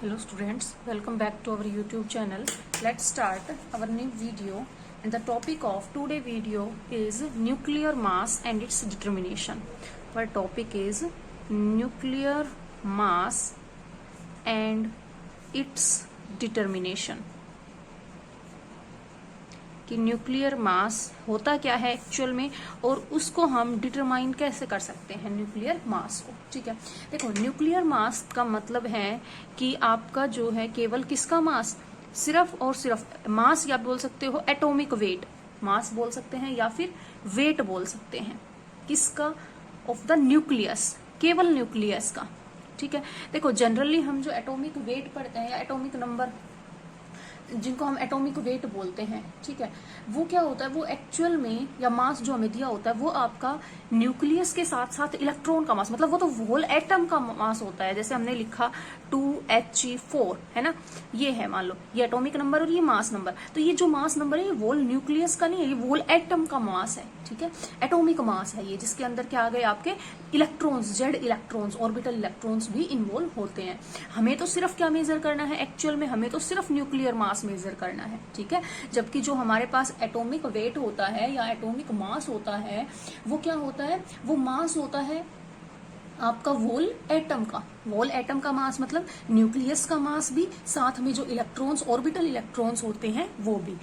Hello students, welcome back to our YouTube channel. Let's start our new video, and the topic of today video is nuclear mass and its determination. Our topic is nuclear mass and its determination. कि nuclear mass होता क्या है actual में और उसको हम determine कैसे कर सकते हैं न्यूक्लियर मास को। ठीक है, देखो न्यूक्लियर मास का मतलब है कि आपका जो है केवल किसका मास, सिर्फ और सिर्फ मास, या बोल सकते हो एटॉमिक वेट, मास बोल सकते हैं या फिर वेट बोल सकते हैं, किसका, ऑफ द न्यूक्लियस, केवल न्यूक्लियस का। ठीक है, देखो जनरली हम जो एटॉमिक वेट पढ़ते हैं या एटॉमिक नंबर जिनको हम एटॉमिक वेट बोलते हैं, ठीक है, वो क्या होता है, वो एक्चुअल में या मास जो हमें दिया होता है वो आपका न्यूक्लियस के साथ साथ इलेक्ट्रॉन का मास, मतलब वो तो होल एटम का मास होता है। जैसे हमने लिखा 2He4 है ना, ये है मान लो ये एटॉमिक नंबर और ये मास नंबर, तो ये जो मास नंबर है ये वोल न्यूक्लियस का नहीं है, ये वोल एटम का मास है। ठीक है, एटॉमिक मास है ये, जिसके अंदर क्या आ गए आपके electrons, Z electrons, orbital electrons भी इन्वॉल्व होते हैं। हमें तो सिर्फ क्या मेजर करना है एक्चुअल में, हमें तो सिर्फ न्यूक्लियर मास मेजर करना है। ठीक है, जबकि जो हमारे पास एटॉमिक वेट होता है या एटॉमिक मास होता है वो क्या होता है, वो मास होता है आपका वोल एटम का। वोल एटम का मास मतलब न्यूक्लियस का मास भी, साथ में जो इलेक्ट्रॉन्स, ऑर्बिटल इलेक्ट्रॉन्स होते हैं वो भी।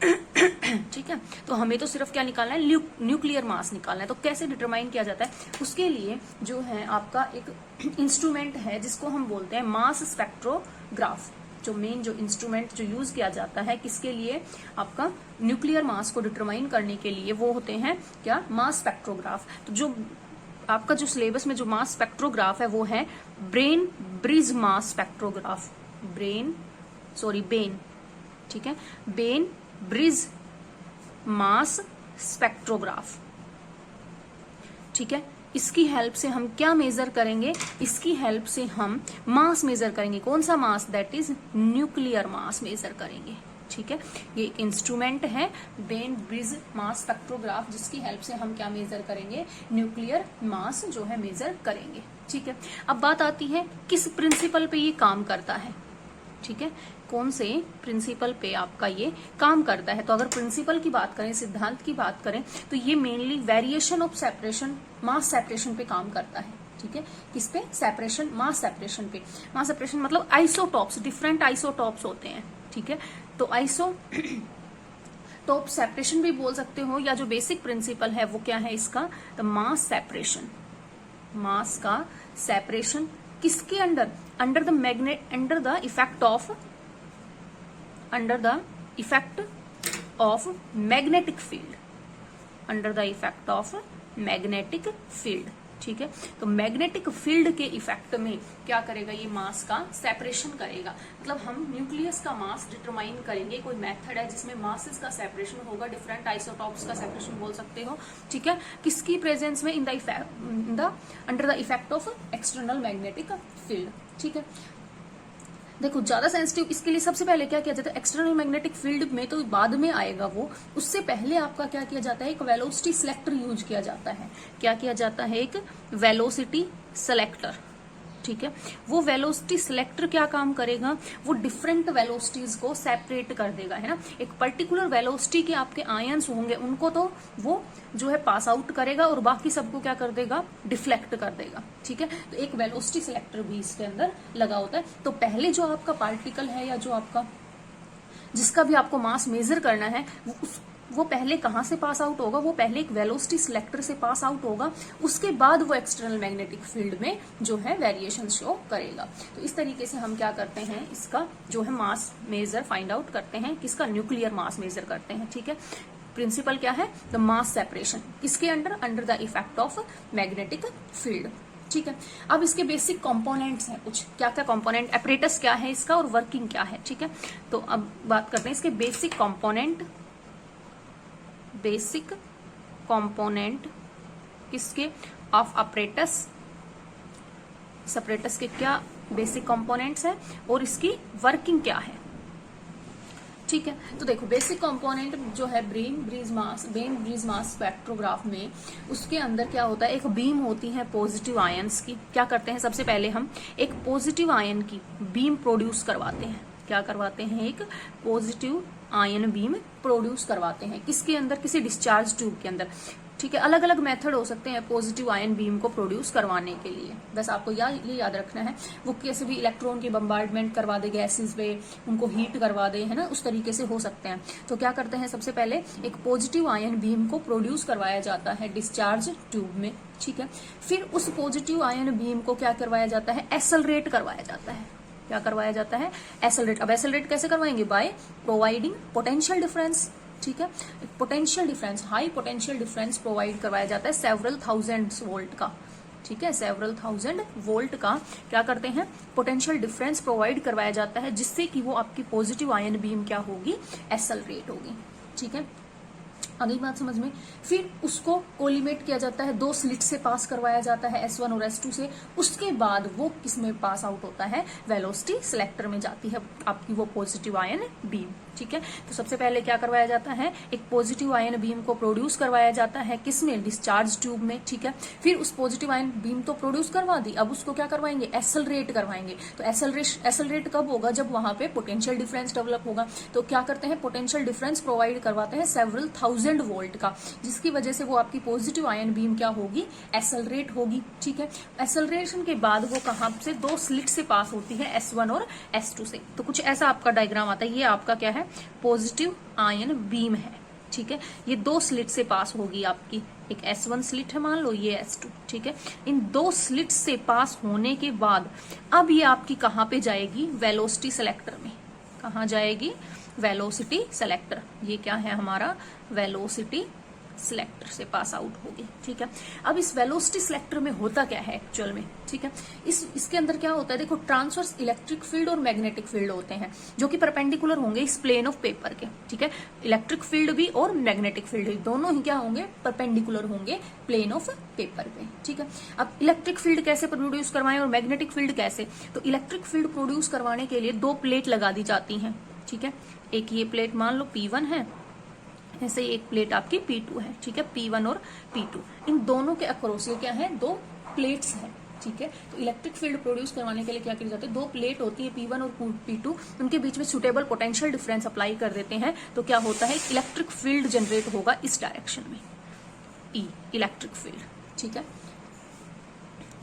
ठीक है, तो हमें तो सिर्फ क्या निकालना है, न्यूक्लियर मास निकालना है। तो कैसे डिटरमाइन किया जाता है, उसके लिए जो है आपका एक इंस्ट्रूमेंट है जिसको हम बोलते हैं मास स्पेक्ट्रोग्राफ। जो मेन जो इंस्ट्रूमेंट जो यूज किया जाता है किसके लिए, आपका न्यूक्लियर मास को डिटरमाइन करने के लिए, वो होते हैं क्या, मास स्पेक्ट्रोग्राफ। तो जो आपका जो सिलेबस में जो मास स्पेक्ट्रोग्राफ है वो है Bainbridge mass spectrograph, Ben ठीक है, बेन ब्रिज मास स्पेक्ट्रोग्राफ। ठीक है, इसकी हेल्प से हम क्या मेजर करेंगे, इसकी हेल्प से हम मास मेजर करेंगे। कौन सा mass, that is nuclear mass measure करेंगे। ठीक है, ये एक इंस्ट्रूमेंट है बेन ब्रिज मास स्पेक्ट्रोग्राफ, जिसकी हेल्प से हम क्या मेजर करेंगे, न्यूक्लियर मास जो है मेजर करेंगे। ठीक है, अब बात आती है किस प्रिंसिपल पे ये काम करता है। ठीक है, कौन से प्रिंसिपल पे आपका ये काम करता है। तो अगर प्रिंसिपल की बात करें, सिद्धांत की बात करें, तो ये mainly variation of separation, mass separation पे काम करता है। ठीक है, किस पे, सेपरेशन, मास सेपरेशन पे। मास सेपरेशन मतलब आइसोटॉप्स, डिफरेंट आइसोटॉप्स होते हैं। ठीक है, तो आइसोटॉप सेपरेशन भी बोल सकते हो, या जो बेसिक प्रिंसिपल है वो क्या है इसका, द मास सेपरेशन। मास का सेपरेशन किसके under, under the magnet, under the effect of magnetic field, under the effect of magnetic field. ठीक है, तो मैग्नेटिक फील्ड के इफेक्ट में क्या करेगा, ये मास का सेपरेशन करेगा। मतलब हम न्यूक्लियस का मास डिटरमाइन करेंगे, कोई मेथड है जिसमें मासेस का सेपरेशन होगा, डिफरेंट आइसोटॉप्स का सेपरेशन बोल सकते हो। ठीक है, किसकी प्रेजेंस में, under the effect of external magnetic field. ठीक है, देखो ज्यादा सेंसिटिव इसके लिए सबसे पहले क्या किया जाता है, एक्सटर्नल मैग्नेटिक फील्ड में तो बाद में आएगा वो, उससे पहले आपका क्या किया जाता है, एक वेलोसिटी सिलेक्टर यूज किया जाता है। क्या किया जाता है, एक वेलोसिटी सिलेक्टर। ठीक है, वो वेलोसिटी सिलेक्टर क्या काम करेगा, वो डिफरेंट वेलोसिटीज को सेपरेट कर देगा, है ना। एक पर्टिकुलर वेलोसिटी के आपके आयंस होंगे, उनको तो वो जो है पास आउट करेगा और बाकी सबको क्या कर देगा, डिफ्लेक्ट कर देगा। ठीक है, तो एक वेलोसिटी सिलेक्टर भी इसके अंदर लगा होता है। तो पहले जो आपका पार्टिकल है या जो आपका जिसका भी आपको मास मेजर करना है वो पहले कहां से पास आउट होगा, वो पहले एक वेलोसिटी सिलेक्टर से पास आउट होगा, उसके बाद वो एक्सटर्नल मैग्नेटिक फील्ड में जो है वेरिएशन शो करेगा। तो इस तरीके से हम क्या करते हैं, इसका जो है मास मेजर फाइंड आउट करते हैं, किसका, न्यूक्लियर मास मेजर करते हैं। ठीक है, प्रिंसिपल क्या है, द मास सेपरेशन, किसके under, under the effect of magnetic field. ठीक है, अब इसके बेसिक कंपोनेंट्स हैं कुछ, क्या क्या कंपोनेंट, एपरेटस क्या है इसका और वर्किंग क्या है। ठीक है, तो अब बात करते हैं इसके बेसिक कंपोनेंट। बेसिक कंपोनेंट किसके, ऑफ अपरेटस। सेपरेटस के क्या बेसिक कंपोनेंट्स है और इसकी वर्किंग क्या है। ठीक है। तो देखो बेसिक कंपोनेंट जो है ब्रेन ब्रिज मास स्पेक्ट्रोग्राफ में, उसके अंदर क्या होता है, एक बीम होती है पॉजिटिव आयंस की। क्या करते हैं, सबसे पहले हम एक पॉजिटिव आयन की बीम प्रोड्यूस करवाते हैं। क्या करवाते हैं, एक पॉजिटिव आयन बीम प्रोड्यूस करवाते हैं। किसके अंदर, किसी डिस्चार्ज ट्यूब के अंदर। ठीक है, अलग अलग मेथड हो सकते हैं पॉजिटिव आयन बीम को प्रोड्यूस करवाने के लिए। बस आपको ये याद रखना है, वो कैसे भी इलेक्ट्रॉन की बम्बार्डमेंट करवा दे गैसेस पे, उनको हीट करवा दे, है ना, उस तरीके से हो सकते हैं। तो क्या करते हैं, सबसे पहले एक पॉजिटिव आयन बीम को प्रोड्यूस करवाया जाता है डिस्चार्ज ट्यूब में। ठीक है, फिर उस पॉजिटिव आयन बीम को क्या करवाया जाता है, एक्सेलरेट करवाया जाता है। क्या करवाया जाता है, एक्सेलरेट। अब एक्सेलरेट कैसे करवाएंगे, बाय प्रोवाइडिंग पोटेंशियल डिफरेंस। ठीक है, potential difference, high potential difference provide करवाया जाता है सेवरल थाउजेंड्स वोल्ट का। ठीक है, सेवरल थाउजेंड वोल्ट का क्या करते हैं, पोटेंशियल डिफरेंस प्रोवाइड करवाया जाता है, जिससे कि वो आपकी पॉजिटिव आयन बीम क्या होगी, एक्सेलरेट होगी। ठीक है, अगली बात समझ में। फिर उसको कोलिमेट किया जाता है, 2 स्लिट से पास करवाया जाता है, S1 और S2 से। उसके बाद वो किसमें पास आउट होता है, वेलोसिटी सिलेक्टर में जाती है आपकी वो पॉजिटिव आयन बीम। ठीक है, तो सबसे पहले क्या करवाया जाता है, एक पॉजिटिव आयन बीम को प्रोड्यूस करवाया जाता है, किसमें, डिस्चार्ज ट्यूब में। ठीक है, फिर उस पॉजिटिव आयन बीम तो प्रोड्यूस करवा दी, अब उसको क्या करवाएंगे, एक्सेलरेट करवाएंगे। तो एक्सेलरेट कब होगा, जब वहां पे पोटेंशियल डिफरेंस डेवलप होगा। तो क्या करते हैं, पोटेंशियल डिफरेंस प्रोवाइड करवाते हैं सेवरल थाउजेंड वोल्ट का, जिसकी वजह से वो आपकी पॉजिटिव आयन बीम क्या होगी, एक्सेलरेट होगी। ठीक है, एक्सेलरेशन के बाद वो कहां से, 2 स्लिट से पास होती है, S1 और S2 से। तो कुछ ऐसा आपका डायग्राम आता है, ये आपका क्या है, पॉजिटिव आयन बीम है। ठीक है, ये 2 स्लिट से पास होगी आपकी, एक S1 स्लिट है मान लो, ये S2। ठीक है, इन 2 स्लिट से पास होने के बाद अब ये आपकी कहां पे जाएगी, वेलोसिटी सेलेक्टर में। कहां जाएगी, वेलोसिटी सेलेक्टर। ये क्या है हमारा, वेलोसिटी सिलेक्टर से पास आउट होगी। ठीक है, अब इस वेलोसिटी सिलेक्टर में होता क्या है एक्चुअल में। ठीक है, इसके अंदर क्या होता है, देखो ट्रांसवर्स इलेक्ट्रिक फील्ड और मैग्नेटिक फील्ड होते हैं, जो कि परपेंडिकुलर होंगे इस प्लेन ऑफ पेपर के। ठीक है, इलेक्ट्रिक फील्ड भी और मैग्नेटिक फील्ड भी, दोनों ही क्या होंगे, परपेंडिकुलर होंगे प्लेन ऑफ पेपर पे। ठीक है, अब इलेक्ट्रिक फील्ड कैसे प्रोड्यूस करवाएं और मैग्नेटिक फील्ड कैसे, तो इलेक्ट्रिक फील्ड प्रोड्यूस करवाने के लिए 2 प्लेट लगा दी जाती हैं। ठीक है, एक ये प्लेट मान लो P1 है, ऐसे एक प्लेट आपकी P2 है। ठीक है, P1 और P2, इन दोनों के अक्रॉस ये क्या है, 2 प्लेट्स हैं। ठीक है, तो इलेक्ट्रिक फील्ड प्रोड्यूस करवाने के लिए क्या किया जाता है, 2 प्लेट होती है P1 और P2, उनके बीच में सुटेबल पोटेंशियल डिफरेंस अप्लाई कर देते हैं। तो क्या होता है, इलेक्ट्रिक फील्ड जनरेट होगा इस डायरेक्शन में, E इलेक्ट्रिक फील्ड। ठीक है,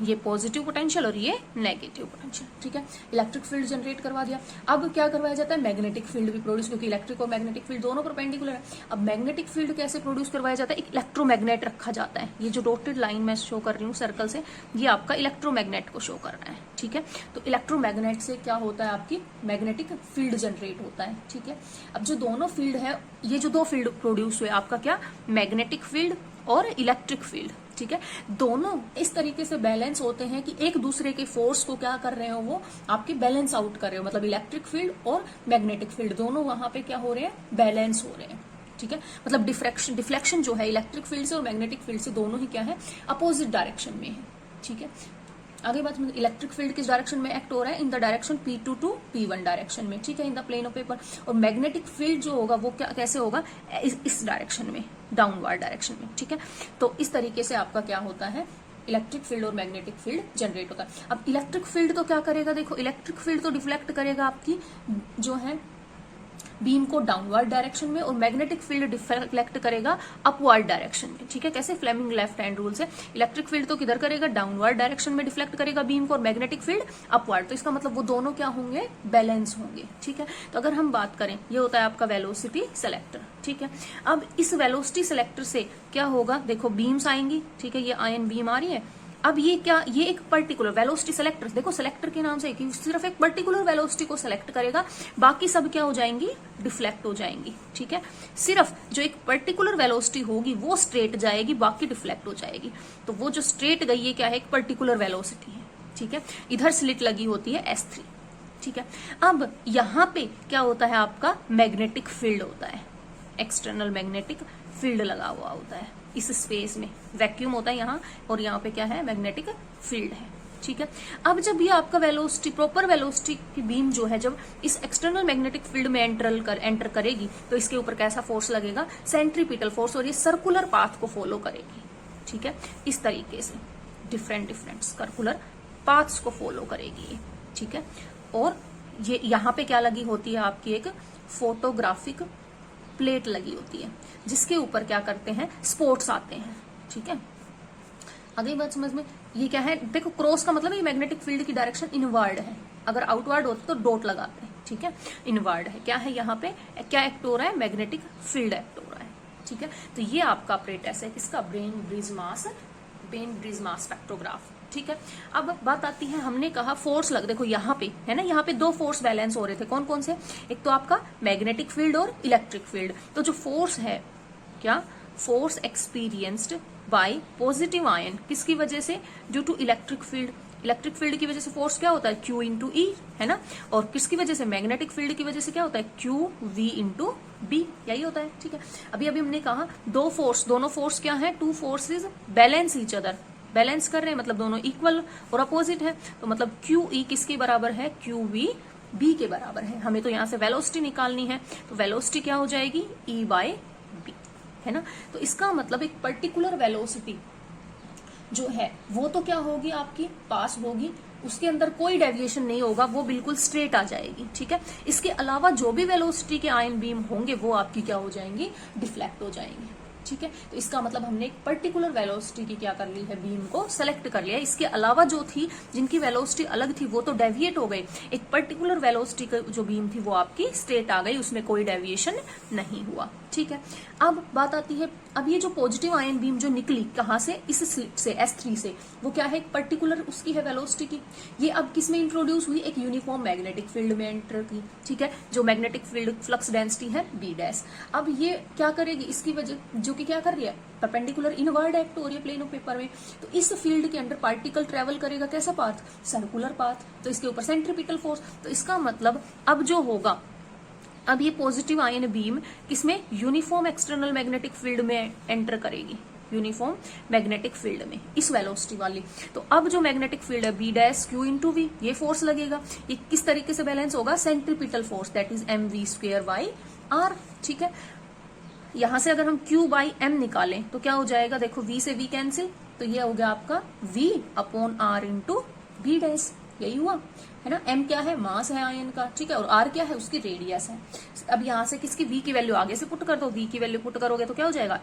ये पॉजिटिव पोटेंशियल और ये नेगेटिव पोटेंशियल। ठीक है, इलेक्ट्रिक फील्ड जनरेट करवा दिया। अब क्या करवाया जाता है, मैग्नेटिक फील्ड भी प्रोड्यूस, क्योंकि इलेक्ट्रिक और मैग्नेटिक फील्ड दोनों परपेंडिकुलर है। अब मैग्नेटिक फील्ड कैसे प्रोड्यूस करवाया जाता है, एक इलेक्ट्रोमैग्नेट रखा जाता है। ये जो डॉटेड लाइन मैं शो कर रही हूँ सर्कल से, ये आपका इलेक्ट्रोमैग्नेट को शो कर रहा है। ठीक है, तो इलेक्ट्रोमैग्नेट से क्या होता है, आपकी मैग्नेटिक फील्ड जनरेट होता है। ठीक है, अब जो दोनों फील्ड है, ये जो 2 फील्ड प्रोड्यूस हुए, आपका क्या, मैग्नेटिक फील्ड और इलेक्ट्रिक फील्ड। ठीक है, दोनों इस तरीके से बैलेंस होते हैं कि एक दूसरे के फोर्स को क्या कर रहे हो, वो आपके बैलेंस आउट कर रहे हो। मतलब इलेक्ट्रिक फील्ड और मैग्नेटिक फील्ड दोनों वहां पे क्या हो रहे हैं, बैलेंस हो रहे हैं। ठीक है, मतलब डिफ्लेक्शन जो है इलेक्ट्रिक फील्ड से और मैग्नेटिक फील्ड से, दोनों ही क्या है, अपोजिट डायरेक्शन में है। ठीक है, आगे बात, इलेक्ट्रिक फील्ड किस डायरेक्शन में एक्ट हो रहा है, in the direction P2 to P1 direction में। ठीक है, in the plane of paper. और मैग्नेटिक फील्ड जो होगा वो क्या, कैसे होगा, इस डायरेक्शन में, डाउनवर्ड डायरेक्शन में। ठीक है, तो इस तरीके से आपका क्या होता है, इलेक्ट्रिक फील्ड और मैग्नेटिक फील्ड जनरेट होता है। अब इलेक्ट्रिक फील्ड तो क्या करेगा, देखो इलेक्ट्रिक फील्ड तो डिफ्लेक्ट करेगा आपकी जो है बीम को डाउनवर्ड डायरेक्शन में, और मैग्नेटिक फील्ड डिफ्लेक्ट करेगा अपवर्ड डायरेक्शन में। ठीक है, कैसे, फ्लेमिंग लेफ्ट हैंड रूल से इलेक्ट्रिक फील्ड तो किधर करेगा, डाउनवर्ड डायरेक्शन में डिफ्लेक्ट करेगा बीम को, और मैग्नेटिक फील्ड अपवर्ड। तो इसका मतलब वो दोनों क्या होंगे, बैलेंस होंगे। ठीक है, तो अगर हम बात करें, ये होता है आपका वेलोसिटी सेलेक्टर। ठीक है, अब इस वेलोसिटी सेलेक्टर से क्या होगा, देखो बीम्स आएंगी। ठीक है, ये आयन बीम आ रही है। अब ये क्या, ये एक पर्टिकुलर वेलोसिटी सेलेक्टर, देखो सेलेक्टर के नाम से कि सिर्फ एक पर्टिकुलर वेलोसिटी को सेलेक्ट करेगा, बाकी सब क्या हो जाएंगी, डिफ्लेक्ट हो जाएंगी। ठीक है, सिर्फ जो एक पर्टिकुलर वेलोसिटी होगी वो स्ट्रेट जाएगी, बाकी डिफ्लेक्ट हो जाएगी। तो वो जो स्ट्रेट गई है क्या है, एक पर्टिकुलर वेलोसिटी है। ठीक है, इधर स्लिट लगी होती है S3। ठीक है, अब यहाँ पे क्या होता है, आपका मैग्नेटिक फील्ड होता है, एक्सटर्नल मैग्नेटिक फील्ड लगा हुआ होता है इस स्पेस में, वैक्यूम होता है यहाँ, और यहाँ पे क्या है, मैग्नेटिक फील्ड है। ठीक है। अब जब ये आपका वेलोसिटी, प्रॉपर वेलोसिटी की बीम जो है जब इस एक्सटर्नल मैग्नेटिक फील्ड में एंटर करेगी तो इसके ऊपर कैसा फोर्स लगेगा, सेंट्रीपिटल फोर्स, और ये सर्कुलर पाथ को फॉलो करेगी, ठीक है, इस तरीके से डिफरेंट सर्कुलर पाथ्स को फॉलो करेगी ये, ठीक है। और ये यहाँ पे क्या लगी होती है आपकी, एक फोटोग्राफिक प्लेट लगी होती है जिसके ऊपर क्या करते हैं, स्पॉट्स आते हैं, ठीक है। अगली बात समझ में, ये क्या है, देखो क्रॉस का मतलब ये मैग्नेटिक फील्ड की डायरेक्शन इनवर्ड है, अगर आउटवर्ड होता तो डॉट लगाते हैं, ठीक है। इनवर्ड है, क्या है यहाँ पे, क्या एक्ट हो रहा है, मैग्नेटिक फील्ड एक्ट हो रहा है, ठीक है। तो ये आपका apparatus है किसका, ब्रेन ब्रिज मास स्पेक्ट्रोग्राफ, ठीक है। अब बात आती है, हमने कहा फोर्स देखो यहाँ पे है ना, यहाँ पे दो फोर्स बैलेंस हो रहे थे, कौन कौन से, एक तो आपका मैग्नेटिक फील्ड और इलेक्ट्रिक फील्ड। तो जो फोर्स है, क्या force experienced bye positive ion, किसकी वजह से, ड्यू टू इलेक्ट्रिक फील्ड की वजह से फोर्स क्या होता है, Q इंटू ई, है ना। और किसकी वजह से, मैग्नेटिक फील्ड की वजह से क्या होता है, QV इंटू बी, यही होता है, ठीक है। अभी हमने कहा दोनों फोर्स क्या है, two forces balance each other, balance कर रहे हैं, मतलब दोनों इक्वल और अपोजिट है, तो मतलब QE किसके बराबर है, QV B के बराबर है। हमें तो यहाँ से वेलोसिटी निकालनी है, तो वेलोसिटी क्या हो जाएगी, E बाय बी, है ना। तो इसका मतलब एक पर्टिकुलर वेलोसिटी जो है वो तो क्या होगी, आपकी पास होगी, उसके अंदर कोई डेविएशन नहीं होगा, वो बिल्कुल स्ट्रेट आ जाएगी, ठीक है। इसके अलावा जो भी वेलोसिटी के आयन बीम होंगे वो आपकी क्या हो जाएंगी, डिफ्लेक्ट हो जाएंगे, ठीक है। तो इसका मतलब हमने एक पर्टिकुलर वेलोसिटी की क्या कर ली है, बीम को सेलेक्ट कर लिया। इसके अलावा जो थी, जिनकी वेलोसिटी अलग थी, वो तो डेविएट हो गए, एक पर्टिकुलर वेलोसिटी का जो बीम थी वो आपकी स्ट्रेट आ गई, उसमें कोई डेविएशन नहीं हुआ, ठीक है। अब बात आती है, अब ये जो पॉजिटिव आयन बीम जो निकली कहां से, इस स्लिट से, S3 से, वो क्या है, एक पर्टिकुलर उसकी है वेलोसिटी की, ये अब किस में इंट्रोड्यूस हुई, एक यूनिफॉर्म मैग्नेटिक फील्ड में एंटर की, ठीक है, जो मैग्नेटिक फील्ड फ्लक्स डेंसिटी है B'। अब ये क्या करेगी, इसकी वजह जो कि क्या कर रही है, परपेंडिकुलर इनवर्ड एक्ट हो रही है प्लेन ऑफ पेपर में, तो इस फील्ड के अंदर पार्टिकल ट्रेवल करेगा कैसा पाथ, सर्कुलर पाथ, तो इसके ऊपर सेंट्रीपिटल फोर्स, तो इसका मतलब अब जो होगा, अब ये पॉजिटिव आयन बीम किसमें, यूनिफॉर्म एक्सटर्नल मैग्नेटिक फील्ड में एंटर करेगी, यूनिफॉर्म मैग्नेटिक फील्ड में, इस वेलोसिटी वाली। तो अब जो मैग्नेटिक फील्ड है B' Q इंटू V, ये फोर्स लगेगा, ये किस तरीके से बैलेंस होगा, centripetal force, that is mv² by R, ठीक है। यहां से अगर हम Q बाई M निकालें तो क्या हो जाएगा, देखो V से V कैंसिल, तो ये हो गया आपका V upon R into B', यही हुआ, है ना। M क्या है, मास है आयन का, ठीक है, और R क्या है, उसकी रेडियस है। अब यहां से किसकी, V की वैल्यू आगे से पुट कर दो, V की वैल्यू पुट करोगे तो क्या हो जाएगा,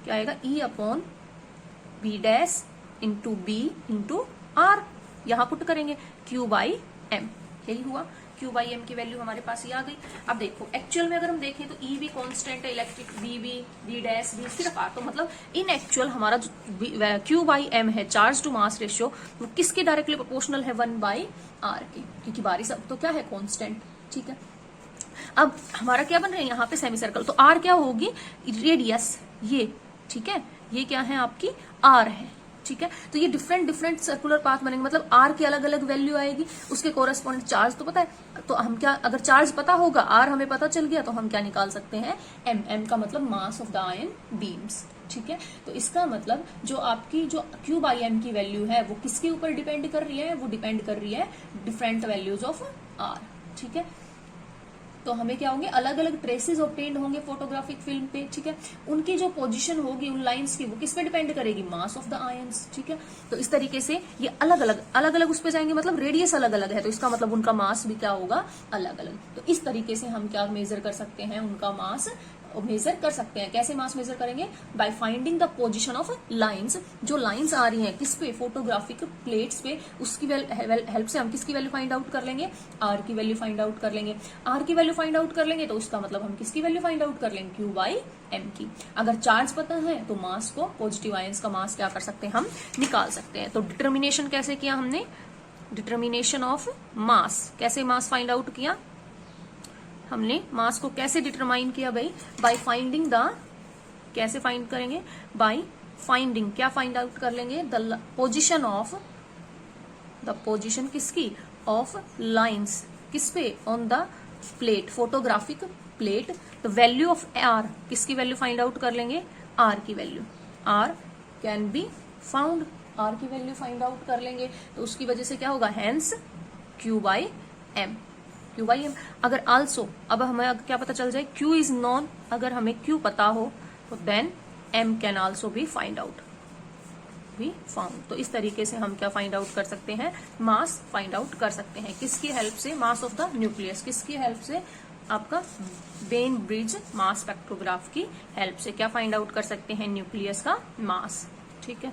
क्या आएगा, E upon B' into B into R, यहां पुट करेंगे Q बाई M, यही हुआ, Q बाई एम की वैल्यू हमारे पास ये आ गई। अब देखो एक्चुअल में अगर हम देखें तो E भी कांस्टेंट है, इलेक्ट्रिक B' सिर्फ R, तो मतलब इन एक्चुअल हमारा जो Q बाई एम है, चार्ज टू मास रेशियो, वो किसके डायरेक्टली प्रोपोर्शनल है, 1/r के, क्योंकि बारी सब तो क्या है, कांस्टेंट, ठीक है। अब हमारा क्या बन रहा है यहाँ पे, सेमी सर्कल, तो R क्या होगी, रेडियस, ये, ठीक है, ये क्या है आपकी R है, ठीक है। तो ये डिफरेंट सर्कुलर पाथ बनेंगे, मतलब R की अलग अलग वैल्यू आएगी, उसके कोरेस्पॉन्डिंग चार्ज तो पता है, तो हम क्या, अगर चार्ज पता होगा, R हमें पता चल गया, तो हम क्या निकाल सकते हैं, M का मतलब mass of the ion beams, ठीक है। तो इसका मतलब जो आपकी जो Q बाई M की वैल्यू है वो किसके ऊपर डिपेंड कर रही है, वो डिपेंड कर रही है डिफरेंट वैल्यूज ऑफ R, ठीक है। तो हमें क्या होंगे, अलग अलग ट्रेसेस ऑब्टेन्ड होंगे फोटोग्राफिक फिल्म पे, ठीक है। उनकी जो पोजीशन होगी उन लाइंस की, वो किस पे डिपेंड करेगी, मास ऑफ द आयंस, ठीक है। तो इस तरीके से ये अलग अलग उस पे जाएंगे, मतलब रेडियस अलग अलग है, तो इसका मतलब उनका मास भी क्या होगा, अलग अलग। तो इस तरीके से हम क्या मेजर कर सकते हैं, उनका मास मेजर कर सकते हैं। कैसे मास मेजर करेंगे, by finding the position of lines, जो लाइंस आ रही हैं किस पे, फोटोग्राफिक प्लेट्स पे, उसकी हेल्प से हम किसकी वैल्यू फाइंड आउट कर लेंगे, R की वैल्यू फाइंड आउट कर लेंगे। R की वैल्यू फाइंड आउट कर लेंगे तो उसका मतलब हम किसकी वैल्यू फाइंड आउट कर लेंगे, Q बाई M की। अगर चार्ज पता है तो मास को, पॉजिटिव आयंस का मास क्या कर सकते हैं, हम निकाल सकते हैं। तो डिटर्मिनेशन कैसे किया हमने, डिटर्मिनेशन ऑफ मास, कैसे मास फाइंड आउट किया हमने, मास को कैसे डिटरमाइन किया भाई, बाय फाइंडिंग द, कैसे फाइंड करेंगे, बाय फाइंडिंग, क्या फाइंड आउट कर लेंगे, the position of, the position किसकी, ऑफ लाइंस, किस पे, on the plate, photographic plate. The value of R, किसकी वैल्यू फाइंड आउट कर लेंगे, R की value, R can be found, R की वैल्यू फाइंड आउट कर लेंगे तो उसकी वजह से क्या होगा, hence Q by M, Q by M. अगर आल्सो, अब हमें क्या पता चल जाए, क्यू इज नॉन, अगर हमें क्यू पता हो तो then M can also be find out, be found. तो इस तरीके से हम क्या फाइंड आउट कर सकते हैं, मास फाइंड आउट कर सकते हैं। किसकी हेल्प से, मास ऑफ द न्यूक्लियस, किसकी हेल्प से, आपका बेन ब्रिज मास स्पेक्ट्रोग्राफ की हेल्प से क्या फाइंड आउट कर सकते हैं, न्यूक्लियस का मास। ठीक है।